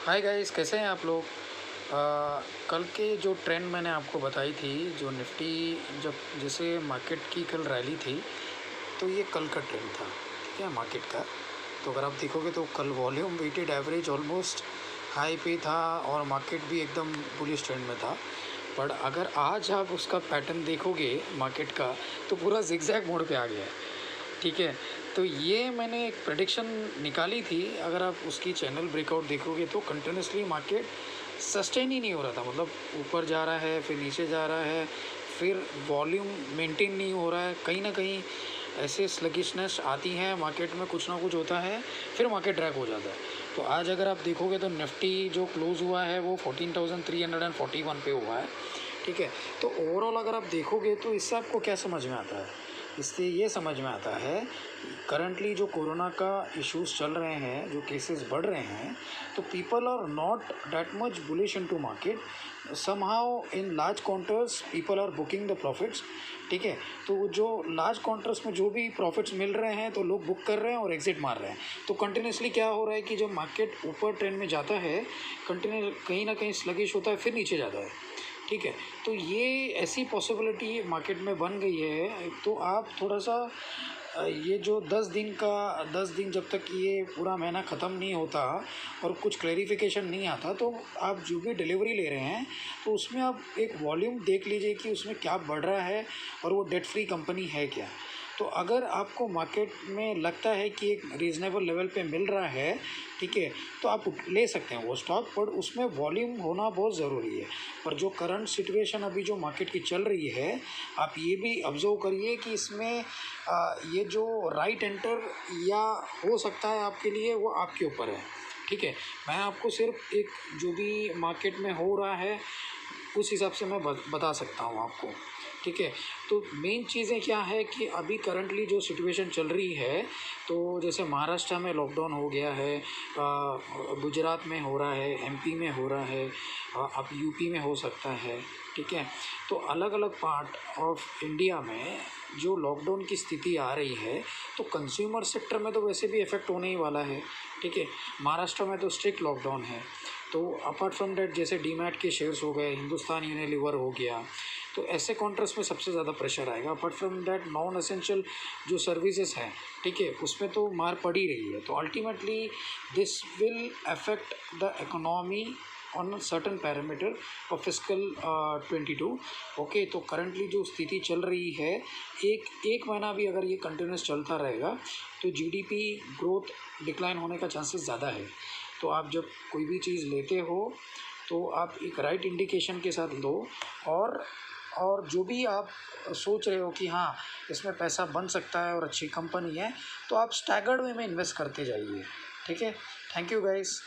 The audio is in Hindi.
हाय गाइस, कैसे हैं आप लोग। कल के जो ट्रेंड मैंने आपको बताई थी, जो निफ्टी, जब जैसे मार्केट की कल रैली थी, तो ये कल का ट्रेंड था, ठीक है, मार्केट का। तो अगर आप देखोगे तो कल volume weighted average almost high पे था और मार्केट भी एकदम बुलिश ट्रेंड में था। पर अगर आज आप उसका पैटर्न देखोगे मार्केट का, तो पूरा जिगजैग मोड पे आ गया है, ठीक है। तो ये मैंने एक प्रेडिक्शन निकाली थी, अगर आप उसकी चैनल ब्रेकआउट देखोगे तो कंटिन्यूसली मार्केट सस्टेन ही नहीं हो रहा था, मतलब ऊपर जा रहा है फिर नीचे जा रहा है, फिर वॉल्यूम मेंटेन नहीं हो रहा है, कहीं ना कहीं ऐसे स्लगिशनेस आती है मार्केट में, कुछ ना कुछ होता है, फिर मार्केट ड्रैग हो जाता है। तो आज अगर आप देखोगे तो निफ्टी जो क्लोज़ हुआ है वो 14,341 पे हुआ है, ठीक है। तो ओवरऑल अगर आप देखोगे तो इससे आपको क्या समझ में आता है, इससे ये समझ में आता है करंटली जो कोरोना का इश्यूज चल रहे हैं, जो केसेस बढ़ रहे हैं, तो people are not that much bullish into market. Somehow in large counters people are booking the profits, ठीक है। तो जो लार्ज काउंटर्स में जो भी प्रॉफिट्स मिल रहे हैं तो लोग बुक कर रहे हैं और एग्जिट मार रहे हैं। तो कंटिन्यूसली क्या हो रहा है कि जब मार्केट ऊपर ट्रेंड में जाता है, कंटिन्यू कहीं ना कहीं स्लगिश होता है, फिर नीचे जाता है, ठीक है। तो ये ऐसी पॉसिबिलिटी मार्केट में बन गई है। तो आप थोड़ा सा ये जो 10 दिन जब तक ये पूरा महीना ख़त्म नहीं होता और कुछ क्लैरिफिकेशन नहीं आता, तो आप जो भी डिलीवरी ले रहे हैं तो उसमें आप एक वॉल्यूम देख लीजिए कि उसमें क्या बढ़ रहा है और वो डेट फ्री कंपनी है क्या। तो अगर आपको मार्केट में लगता है कि एक रीज़नेबल लेवल पे मिल रहा है, ठीक है, तो आप ले सकते हैं वो स्टॉक, पर उसमें वॉल्यूम होना बहुत ज़रूरी है। पर जो करंट सिचुएशन अभी जो मार्केट की चल रही है, आप ये भी ऑब्जर्व करिए कि इसमें ये जो राइट एंटर या हो सकता है आपके लिए, वो आपके ऊपर है, ठीक है। मैं आपको सिर्फ एक जो भी मार्केट में हो रहा है उस हिसाब से मैं बता सकता हूँ आपको, ठीक है। तो मेन चीज़ें क्या है कि अभी करंटली जो सिचुएशन चल रही है, तो जैसे महाराष्ट्र में लॉकडाउन हो गया है, गुजरात में हो रहा है, एमपी में हो रहा है, अब यूपी में हो सकता है, ठीक है। तो अलग अलग पार्ट ऑफ इंडिया में जो लॉकडाउन की स्थिति आ रही है, तो कंज्यूमर सेक्टर में तो वैसे भी इफ़ेक्ट होने ही वाला है, ठीक है। महाराष्ट्र में तो स्ट्रिक्ट लॉकडाउन है। तो अपार्ट फ्रॉम डैट जैसे डीमैट के शेयर्स हो गए, हिंदुस्तान यूनिलीवर हो गया, तो ऐसे कॉन्ट्रैक्ट्स में सबसे ज़्यादा प्रेशर आएगा। Apart from that non essential जो सर्विसेज हैं, ठीक है, उसमें तो मार पड़ ही रही है। तो ultimately this will affect the economy on certain parameter of fiscal 22, okay. तो करंटली जो स्थिति चल रही है, एक महीना भी अगर ये कंटिन्यूस चलता रहेगा तो जीडीपी ग्रोथ डिक्लाइन होने का चांसेस ज़्यादा है। तो आप जब कोई भी चीज़ लेते हो तो आप एक राइट इंडिकेशन के साथ लो, और जो भी आप सोच रहे हो कि हाँ इसमें पैसा बन सकता है और अच्छी कंपनी है, तो आप स्टैगर्ड वे में इन्वेस्ट करते जाइए, ठीक है। Thank you guys.